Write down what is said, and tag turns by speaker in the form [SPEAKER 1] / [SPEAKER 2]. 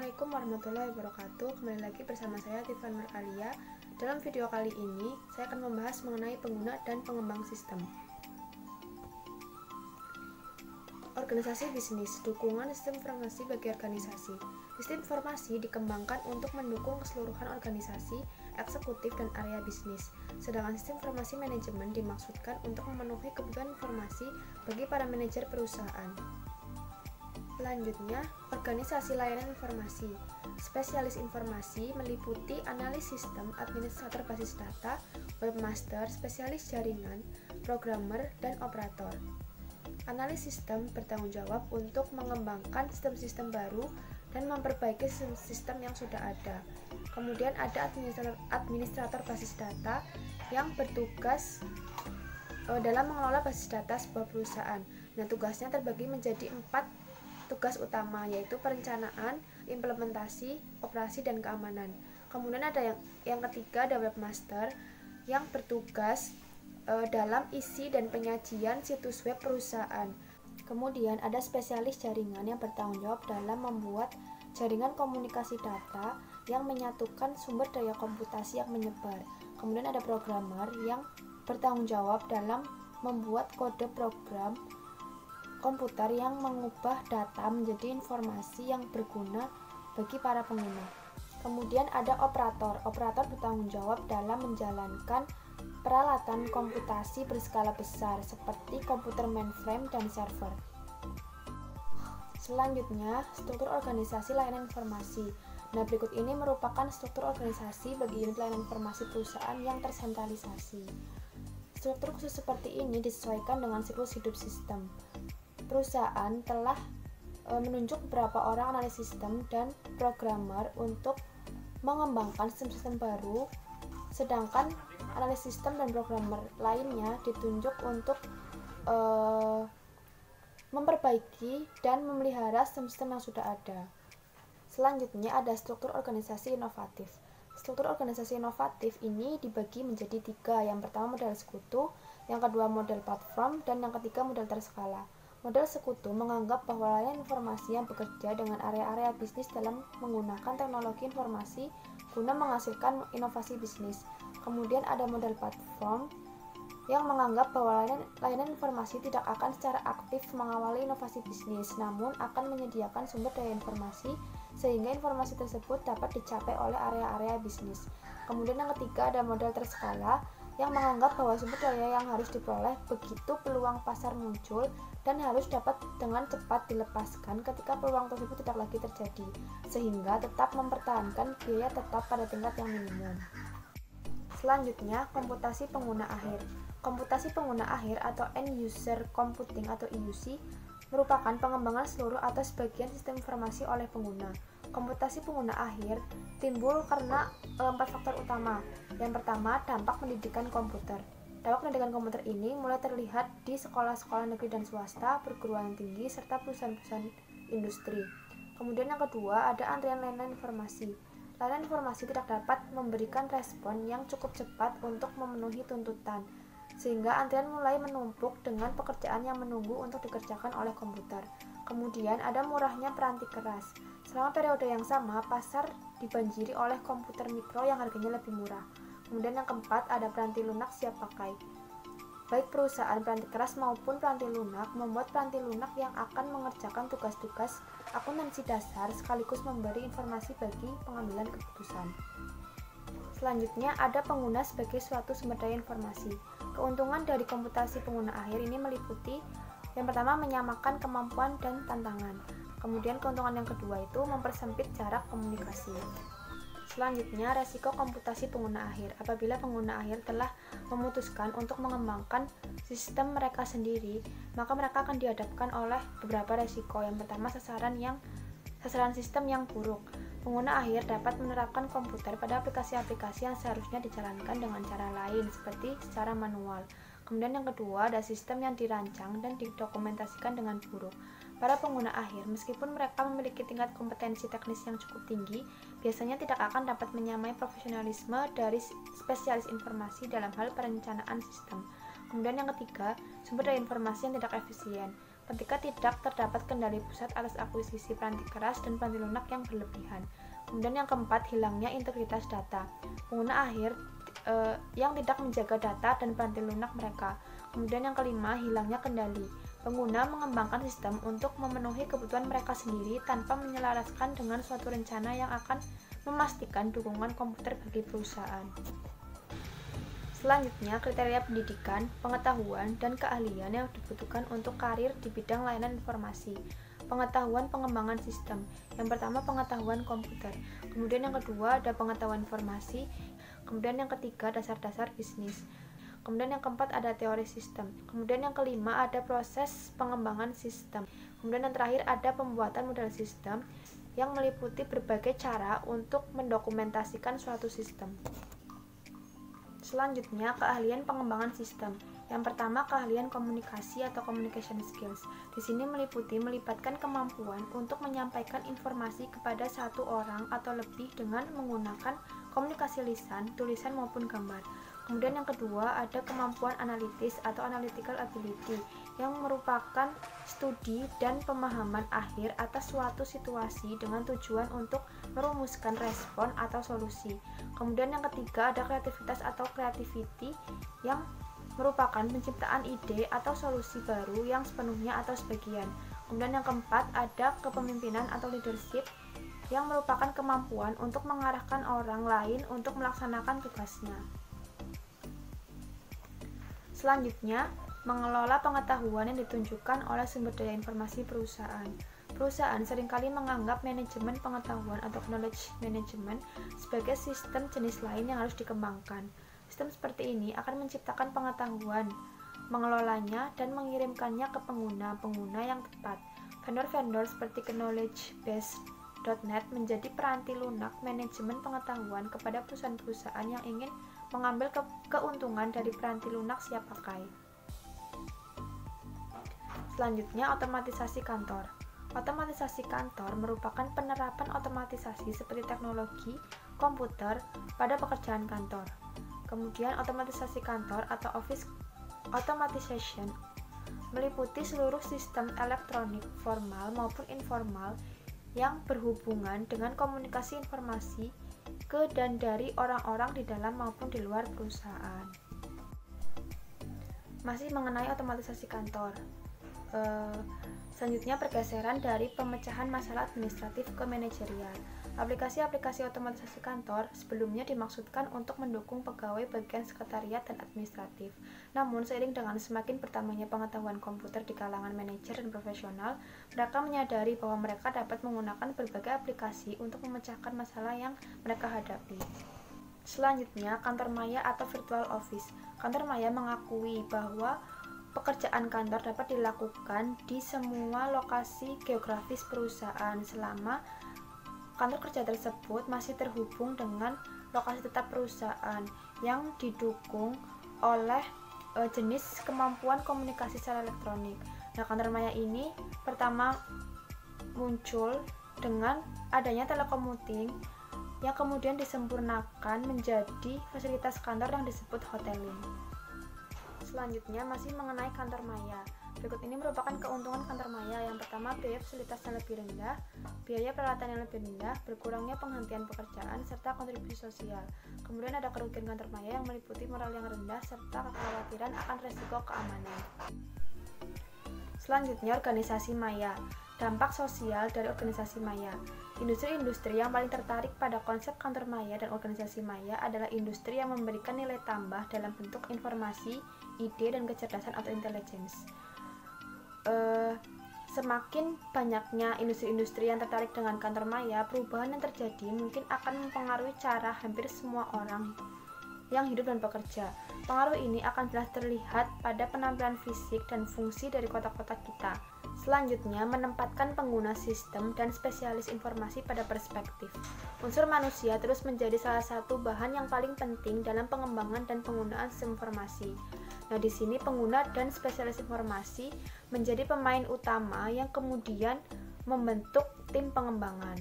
[SPEAKER 1] Assalamualaikum warahmatullahi wabarakatuh. Kembali lagi bersama saya Tiffan Nurkalia. Dalam video kali ini saya akan membahas mengenai pengguna dan pengembang sistem. Organisasi bisnis, dukungan sistem informasi bagi organisasi. Sistem informasi dikembangkan untuk mendukung keseluruhan organisasi, eksekutif, dan area bisnis. Sedangkan sistem informasi manajemen dimaksudkan untuk memenuhi kebutuhan informasi bagi para manajer perusahaan. Selanjutnya, organisasi layanan informasi. Spesialis informasi meliputi analis sistem, administrator basis data, webmaster, spesialis jaringan, programmer, dan operator. Analis sistem bertanggung jawab untuk mengembangkan sistem-sistem baru dan memperbaiki sistem yang sudah ada. Kemudian ada administrator basis data yang bertugas dalam mengelola basis data sebuah perusahaan. Nah, tugasnya terbagi menjadi 4 tugas utama, yaitu perencanaan, implementasi, operasi, dan keamanan. Kemudian ada yang ketiga, ada webmaster yang bertugas dalam isi dan penyajian situs web perusahaan. Kemudian ada spesialis jaringan yang bertanggung jawab dalam membuat jaringan komunikasi data yang menyatukan sumber daya komputasi yang menyebar. Kemudian ada programmer yang bertanggung jawab dalam membuat kode program komputer yang mengubah data menjadi informasi yang berguna bagi para pengguna. Kemudian ada operator. Operator bertanggung jawab dalam menjalankan peralatan komputasi berskala besar seperti komputer mainframe dan server. Selanjutnya, struktur organisasi layanan informasi. Nah, berikut ini merupakan struktur organisasi bagi unit layanan informasi perusahaan yang tersentralisasi. Struktur khusus seperti ini disesuaikan dengan siklus hidup sistem. Perusahaan telah menunjuk beberapa orang analis sistem dan programmer untuk mengembangkan sistem-sistem baru, sedangkan analis sistem dan programmer lainnya ditunjuk untuk memperbaiki dan memelihara sistem-sistem yang sudah ada. Selanjutnya ada struktur organisasi inovatif. Struktur organisasi inovatif ini dibagi menjadi 3. Yang pertama model sekutu, yang kedua model platform, dan yang ketiga model terskala. Model sekutu menganggap bahwa layanan informasi yang bekerja dengan area-area bisnis dalam menggunakan teknologi informasi guna menghasilkan inovasi bisnis. Kemudian ada model platform yang menganggap bahwa layanan informasi tidak akan secara aktif mengawali inovasi bisnis, namun akan menyediakan sumber daya informasi sehingga informasi tersebut dapat dicapai oleh area-area bisnis. Kemudian yang ketiga ada model terskala yang menganggap bahwa sumber daya yang harus diperoleh begitu peluang pasar muncul dan harus dapat dengan cepat dilepaskan ketika peluang tersebut tidak lagi terjadi, sehingga tetap mempertahankan biaya tetap pada tingkat yang minimum. Selanjutnya, komputasi pengguna akhir. Komputasi pengguna akhir atau End User Computing atau EUC merupakan pengembangan seluruh atau sebagian sistem informasi oleh pengguna. Komputasi pengguna akhir timbul karena 4 faktor utama. Yang pertama, dampak pendidikan komputer. Dampak pendidikan komputer ini mulai terlihat di sekolah-sekolah negeri dan swasta, perguruan tinggi, serta perusahaan-perusahaan industri. Kemudian yang kedua, ada antrian layanan informasi. Layanan informasi tidak dapat memberikan respon yang cukup cepat untuk memenuhi tuntutan, sehingga antrian mulai menumpuk dengan pekerjaan yang menunggu untuk dikerjakan oleh komputer. Kemudian ada murahnya peranti keras. Selama periode yang sama, pasar dibanjiri oleh komputer mikro yang harganya lebih murah. Kemudian yang keempat, ada peranti lunak siap pakai. Baik perusahaan peranti keras maupun peranti lunak membuat peranti lunak yang akan mengerjakan tugas-tugas akuntansi dasar sekaligus memberi informasi bagi pengambilan keputusan. Selanjutnya, ada pengguna sebagai suatu sumber daya informasi. Keuntungan dari komputasi pengguna akhir ini meliputi yang pertama, menyamakan kemampuan dan tantangan. Kemudian keuntungan yang kedua itu mempersempit jarak komunikasi. Selanjutnya, resiko komputasi pengguna akhir. Apabila pengguna akhir telah memutuskan untuk mengembangkan sistem mereka sendiri, maka mereka akan dihadapkan oleh beberapa resiko. Yang pertama, sasaran sistem yang buruk. Pengguna akhir dapat menerapkan komputer pada aplikasi-aplikasi yang seharusnya dijalankan dengan cara lain, seperti secara manual. Kemudian yang kedua, ada sistem yang dirancang dan didokumentasikan dengan buruk. Para pengguna akhir, meskipun mereka memiliki tingkat kompetensi teknis yang cukup tinggi, biasanya tidak akan dapat menyamai profesionalisme dari spesialis informasi dalam hal perencanaan sistem. Kemudian yang ketiga, sumber daya informasi yang tidak efisien. ketika tidak terdapat kendali pusat atas akuisisi peranti keras dan peranti lunak yang berlebihan. Kemudian yang keempat, hilangnya integritas data. Pengguna akhir yang tidak menjaga data dan peranti lunak mereka. Kemudian yang kelima, hilangnya kendali. Pengguna mengembangkan sistem untuk memenuhi kebutuhan mereka sendiri tanpa menyelaraskan dengan suatu rencana yang akan memastikan dukungan komputer bagi perusahaan. Selanjutnya, kriteria pendidikan, pengetahuan, dan keahlian yang dibutuhkan untuk karir di bidang layanan informasi. Pengetahuan pengembangan sistem. Yang pertama, pengetahuan komputer. Kemudian yang kedua, ada pengetahuan informasi. Kemudian yang ketiga, dasar-dasar bisnis. Kemudian yang keempat, ada teori sistem. Kemudian yang kelima, ada proses pengembangan sistem. Kemudian yang terakhir, ada pembuatan model sistem yang meliputi berbagai cara untuk mendokumentasikan suatu sistem. Selanjutnya, keahlian pengembangan sistem. Yang pertama, keahlian komunikasi atau communication skills. Di sini melibatkan kemampuan untuk menyampaikan informasi kepada satu orang atau lebih dengan menggunakan komunikasi lisan, tulisan maupun gambar. Kemudian yang kedua, ada kemampuan analitis atau analytical ability yang merupakan studi dan pemahaman akhir atas suatu situasi dengan tujuan untuk merumuskan respon atau solusi. Kemudian yang ketiga, ada kreativitas atau creativity yang merupakan penciptaan ide atau solusi baru yang sepenuhnya atau sebagian. Kemudian yang keempat, ada kepemimpinan atau leadership yang merupakan kemampuan untuk mengarahkan orang lain untuk melaksanakan tugasnya. Selanjutnya, mengelola pengetahuan yang ditunjukkan oleh sumber daya informasi perusahaan. Perusahaan seringkali menganggap manajemen pengetahuan atau knowledge management sebagai sistem jenis lain yang harus dikembangkan. Sistem seperti ini akan menciptakan pengetahuan, mengelolanya, dan mengirimkannya ke pengguna yang tepat. Vendor-vendor seperti knowledge-based.net menjadi peranti lunak manajemen pengetahuan kepada perusahaan-perusahaan yang ingin mengambil keuntungan dari peranti lunak siap pakai. Selanjutnya, otomatisasi kantor. Otomatisasi kantor merupakan penerapan otomatisasi seperti teknologi komputer pada pekerjaan kantor. Kemudian, otomatisasi kantor atau office automation meliputi seluruh sistem elektronik formal maupun informal yang berhubungan dengan komunikasi informasi ke dan dari orang-orang di dalam maupun di luar perusahaan. Masih mengenai otomatisasi kantor. Selanjutnya, pergeseran dari pemecahan masalah administratif ke manajerial. Aplikasi-aplikasi otomatisasi kantor sebelumnya dimaksudkan untuk mendukung pegawai bagian sekretariat dan administratif. Namun, seiring dengan semakin bertambahnya pengetahuan komputer di kalangan manajer dan profesional, mereka menyadari bahwa mereka dapat menggunakan berbagai aplikasi untuk memecahkan masalah yang mereka hadapi. Selanjutnya, kantor maya atau virtual office. Kantor maya mengakui bahwa pekerjaan kantor dapat dilakukan di semua lokasi geografis perusahaan selama kantor kerja tersebut masih terhubung dengan lokasi tetap perusahaan yang didukung oleh jenis kemampuan komunikasi secara elektronik. Nah, kantor maya ini pertama muncul dengan adanya telekommuting yang kemudian disempurnakan menjadi fasilitas kantor yang disebut hoteling. Selanjutnya, masih mengenai kantor maya. Berikut ini merupakan keuntungan kantor maya. Yang pertama, biaya fasilitas yang lebih rendah, biaya peralatan yang lebih rendah, berkurangnya penghentian pekerjaan, serta kontribusi sosial. Kemudian ada kerugian kantor maya yang meliputi moral yang rendah, serta kekhawatiran akan resiko keamanan. Selanjutnya, organisasi maya. Dampak sosial dari organisasi maya. Industri-industri yang paling tertarik pada konsep kantor maya dan organisasi maya adalah industri yang memberikan nilai tambah dalam bentuk informasi, ide, dan kecerdasan atau intelligence. Semakin banyaknya industri-industri yang tertarik dengan kantor maya, perubahan yang terjadi mungkin akan mempengaruhi cara hampir semua orang yang hidup dan bekerja. Pengaruh ini akan jelas terlihat pada penampilan fisik dan fungsi dari kota-kota kita. Selanjutnya, menempatkan pengguna sistem dan spesialis informasi pada perspektif. Unsur manusia terus menjadi salah satu bahan yang paling penting dalam pengembangan dan penggunaan sistem informasi. Nah, di sini pengguna dan spesialis informasi menjadi pemain utama yang kemudian membentuk tim pengembangan.